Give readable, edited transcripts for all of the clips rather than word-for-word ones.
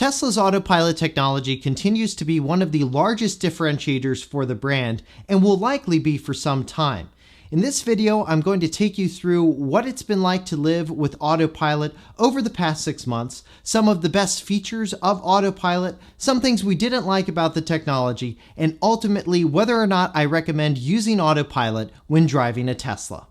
Tesla's Autopilot technology continues to be one of the largest differentiators for the brand and will likely be for some time. In this video, I'm going to take you through what it's been like to live with Autopilot over the past 6 months, some of the best features of Autopilot, some things we didn't like about the technology, and ultimately whether or not I recommend using Autopilot when driving a Tesla.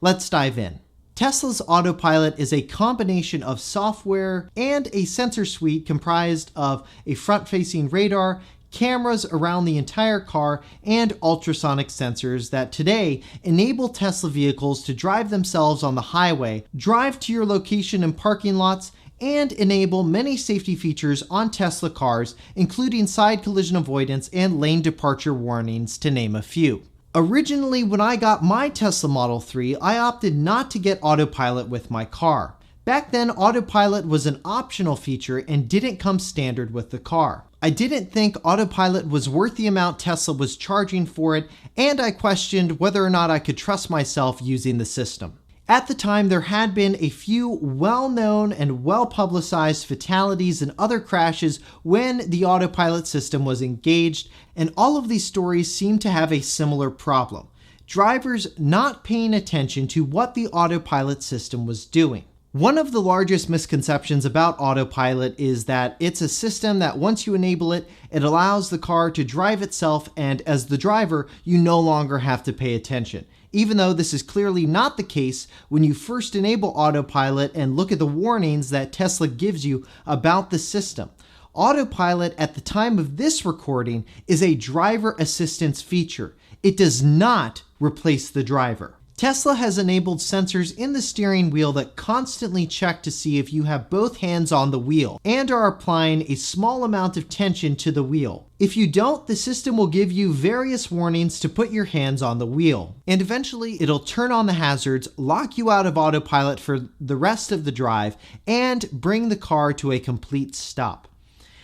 Let's dive in. Tesla's Autopilot is a combination of software and a sensor suite comprised of a front-facing radar, cameras around the entire car, and ultrasonic sensors that today enable Tesla vehicles to drive themselves on the highway, drive to your location in parking lots, and enable many safety features on Tesla cars, including side collision avoidance and lane departure warnings, to name a few. Originally, when I got my Tesla Model 3, I opted not to get Autopilot with my car. Back then, Autopilot was an optional feature and didn't come standard with the car. I didn't think Autopilot was worth the amount Tesla was charging for it, and I questioned whether or not I could trust myself using the system. At the time, there had been a few well-known and well-publicized fatalities and other crashes when the Autopilot system was engaged, and all of these stories seem to have a similar problem: drivers not paying attention to what the Autopilot system was doing. One of the largest misconceptions about Autopilot is that it's a system that once you enable it, it allows the car to drive itself, and as the driver, you no longer have to pay attention. Even though this is clearly not the case when you first enable Autopilot and look at the warnings that Tesla gives you about the system. Autopilot at the time of this recording is a driver assistance feature. It does not replace the driver. Tesla has enabled sensors in the steering wheel that constantly check to see if you have both hands on the wheel and are applying a small amount of tension to the wheel. If you don't, the system will give you various warnings to put your hands on the wheel. And eventually it'll turn on the hazards, lock you out of Autopilot for the rest of the drive, and bring the car to a complete stop.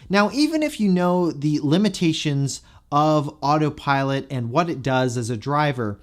Now, even if you know the limitations of Autopilot and what it does as a driver,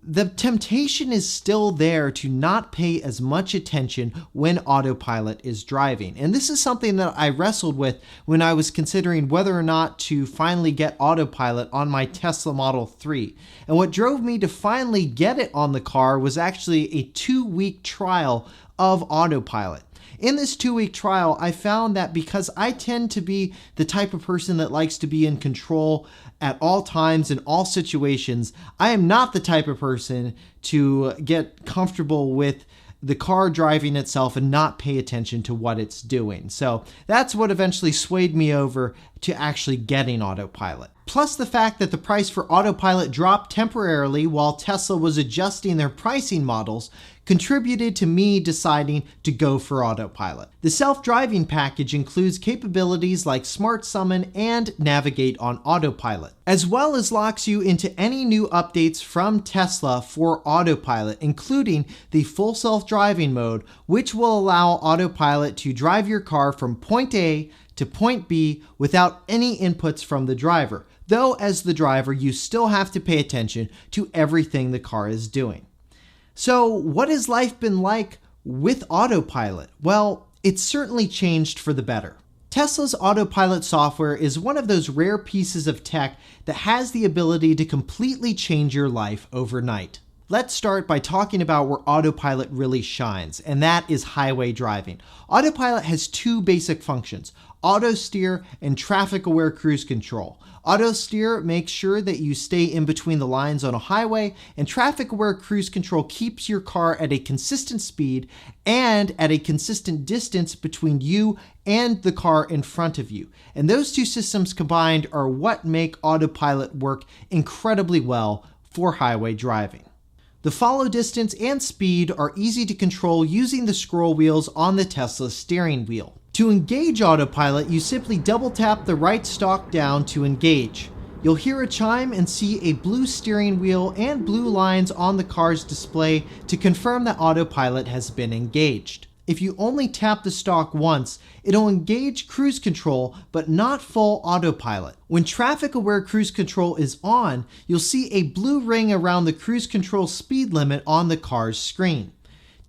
the temptation is still there to not pay as much attention when Autopilot is driving. And this is something that I wrestled with when I was considering whether or not to finally get Autopilot on my Tesla Model 3. And what drove me to finally get it on the car was actually a 2-week trial of Autopilot. In this 2-week trial, I found that because I tend to be the type of person that likes to be in control at all times in all situations, I am not the type of person to get comfortable with the car driving itself and not pay attention to what it's doing. So that's what eventually swayed me over to actually getting Autopilot. Plus the fact that the price for Autopilot dropped temporarily while Tesla was adjusting their pricing models contributed to me deciding to go for Autopilot. The self-driving package includes capabilities like Smart Summon and Navigate on Autopilot, as well as locks you into any new updates from Tesla for Autopilot, including the full self-driving mode, which will allow Autopilot to drive your car from point A to point B without any inputs from the driver. Though as the driver, you still have to pay attention to everything the car is doing. So what has life been like with Autopilot? Well, it's certainly changed for the better. Tesla's Autopilot software is one of those rare pieces of tech that has the ability to completely change your life overnight. Let's start by talking about where Autopilot really shines, and that is highway driving. Autopilot has 2 basic functions: auto steer and traffic aware cruise control. Auto steer makes sure that you stay in between the lines on a highway, and traffic aware cruise control keeps your car at a consistent speed and at a consistent distance between you and the car in front of you. And those 2 systems combined are what make Autopilot work incredibly well for highway driving. The follow distance and speed are easy to control using the scroll wheels on the Tesla steering wheel. To engage Autopilot, you simply double tap the right stalk down to engage. You'll hear a chime and see a blue steering wheel and blue lines on the car's display to confirm that Autopilot has been engaged. If you only tap the stalk once, it'll engage cruise control, but not full autopilot. When traffic-aware cruise control is on, you'll see a blue ring around the cruise control speed limit on the car's screen.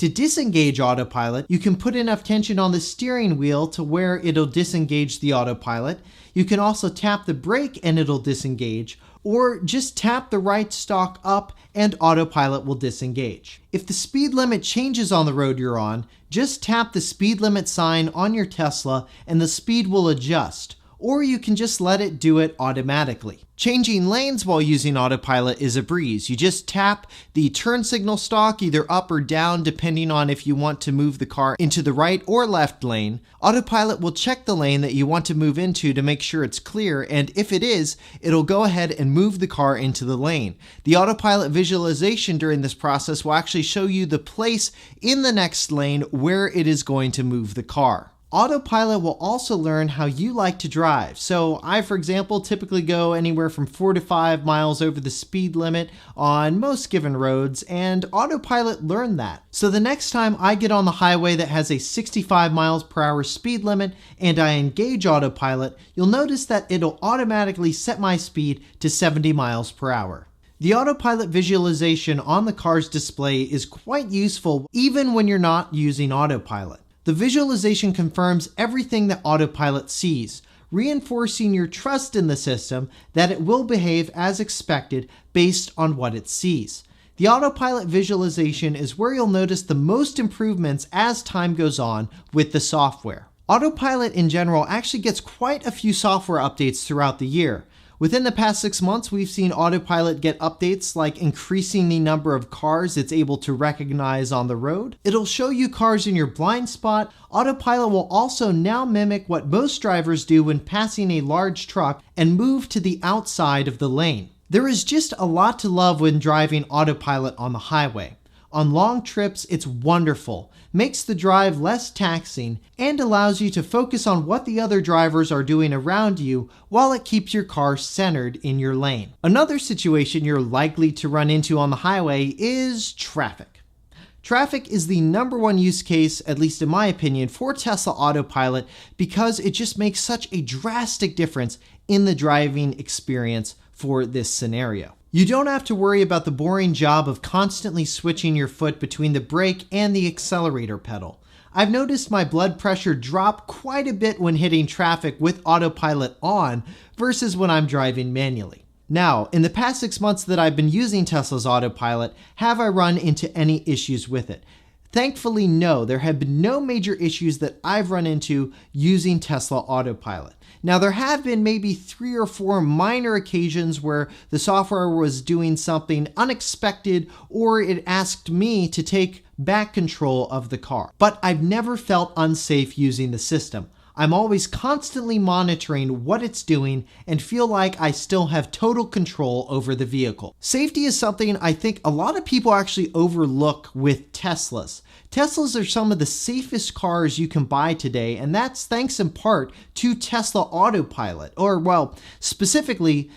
To disengage autopilot, you can put enough tension on the steering wheel to where it'll disengage the autopilot. You can also tap the brake and it'll disengage, or just tap the right stalk up and autopilot will disengage. If the speed limit changes on the road you're on, just tap the speed limit sign on your Tesla and the speed will adjust, or you can just let it do it automatically. Changing lanes while using autopilot is a breeze. You just tap the turn signal stalk either up or down depending on if you want to move the car into the right or left lane. Autopilot will check the lane that you want to move into to make sure it's clear, and if it is, it'll go ahead and move the car into the lane. The autopilot visualization during this process will actually show you the place in the next lane where it is going to move the car. Autopilot will also learn how you like to drive. So I, for example, typically go anywhere from 4 to 5 miles over the speed limit on most given roads, and Autopilot learned that. So the next time I get on the highway that has a 65 miles per hour speed limit and I engage Autopilot, you'll notice that it'll automatically set my speed to 70 miles per hour. The autopilot visualization on the car's display is quite useful even when you're not using autopilot. The visualization confirms everything that autopilot sees, reinforcing your trust in the system that it will behave as expected based on what it sees. The autopilot visualization is where you'll notice the most improvements as time goes on with the software. Autopilot in general actually gets quite a few software updates throughout the year. Within the past 6 months, we've seen Autopilot get updates like increasing the number of cars it's able to recognize on the road. It'll show you cars in your blind spot. Autopilot will also now mimic what most drivers do when passing a large truck and move to the outside of the lane. There is just a lot to love when driving Autopilot on the highway. On long trips, it's wonderful, makes the drive less taxing, and allows you to focus on what the other drivers are doing around you while it keeps your car centered in your lane. Another situation you're likely to run into on the highway is traffic. Traffic is the number one use case, at least in my opinion, for Tesla Autopilot because it just makes such a drastic difference in the driving experience for this scenario. You don't have to worry about the boring job of constantly switching your foot between the brake and the accelerator pedal. I've noticed my blood pressure drop quite a bit when hitting traffic with autopilot on versus when I'm driving manually. Now, in the past 6 months that I've been using Tesla's autopilot, have I run into any issues with it? Thankfully, no. There have been no major issues that I've run into using Tesla Autopilot. Now, there have been maybe 3 or 4 minor occasions where the software was doing something unexpected or it asked me to take back control of the car. But I've never felt unsafe using the system. I'm always constantly monitoring what it's doing and feel like I still have total control over the vehicle. Safety is something I think a lot of people actually overlook with Teslas. Teslas are some of the safest cars you can buy today, and that's thanks in part to Tesla Autopilot, or well, specifically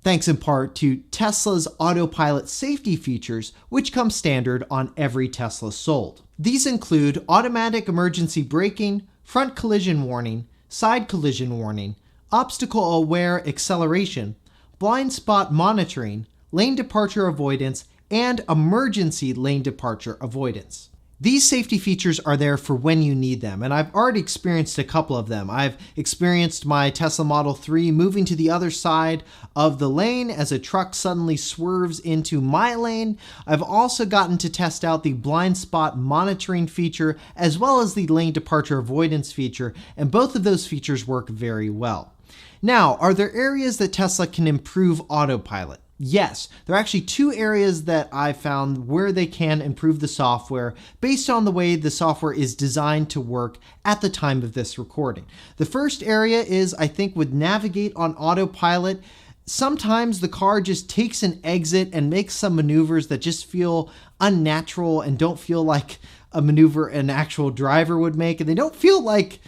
thanks in part to Tesla's Autopilot safety features, which come standard on every Tesla sold. These include automatic emergency braking, front collision warning, side collision warning, obstacle-aware acceleration, blind spot monitoring, lane departure avoidance, and emergency lane departure avoidance. These safety features are there for when you need them, and I've already experienced a couple of them. I've experienced my Tesla Model 3 moving to the other side of the lane as a truck suddenly swerves into my lane. I've also gotten to test out the blind spot monitoring feature as well as the lane departure avoidance feature, and both of those features work very well. Now, are there areas that Tesla can improve autopilot? Yes, there are actually 2 areas that I found where they can improve the software based on the way the software is designed to work at the time of this recording. The first area is, I think, with Navigate on autopilot. Sometimes the car just takes an exit and makes some maneuvers that just feel unnatural and don't feel like a maneuver an actual driver would make, and they don't feel like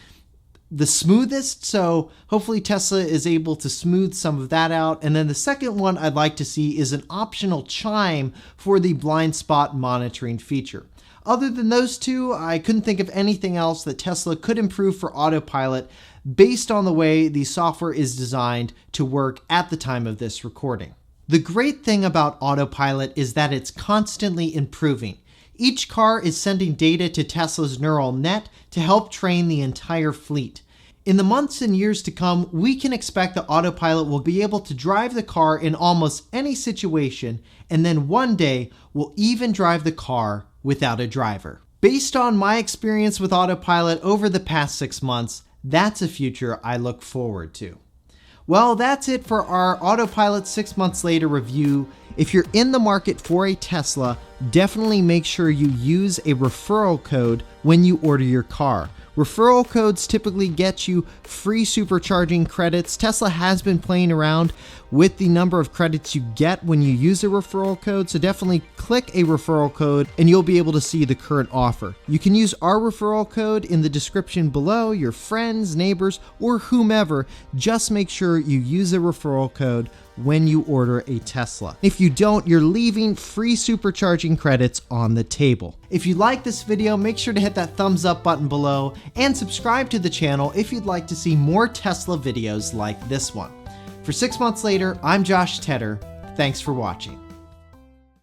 the smoothest, so hopefully Tesla is able to smooth some of that out. And then the second one I'd like to see is an optional chime for the blind spot monitoring feature. Other than those 2, I couldn't think of anything else that Tesla could improve for autopilot based on the way the software is designed to work at the time of this recording. The great thing about autopilot is that it's constantly improving. Each car is sending data to Tesla's neural net to help train the entire fleet. In the months and years to come, we can expect the Autopilot will be able to drive the car in almost any situation, and then one day will even drive the car without a driver. Based on my experience with Autopilot over the past 6 months, that's a future I look forward to. Well, that's it for our Autopilot 6 months later review. If you're in the market for a Tesla, definitely make sure you use a referral code when you order your car. Referral codes typically get you free supercharging credits. Tesla has been playing around with the number of credits you get when you use a referral code, so definitely click a referral code and you'll be able to see the current offer. You can use our referral code in the description below. Your friends, neighbors, or whomever, just make sure you use a referral code when you order a Tesla. If you don't, you're leaving free supercharging credits on the table. If you like this video, make sure to hit that thumbs up button below and subscribe to the channel if you'd like to see more Tesla videos like this one. For 6 months later, I'm Josh Tedder. Thanks for watching.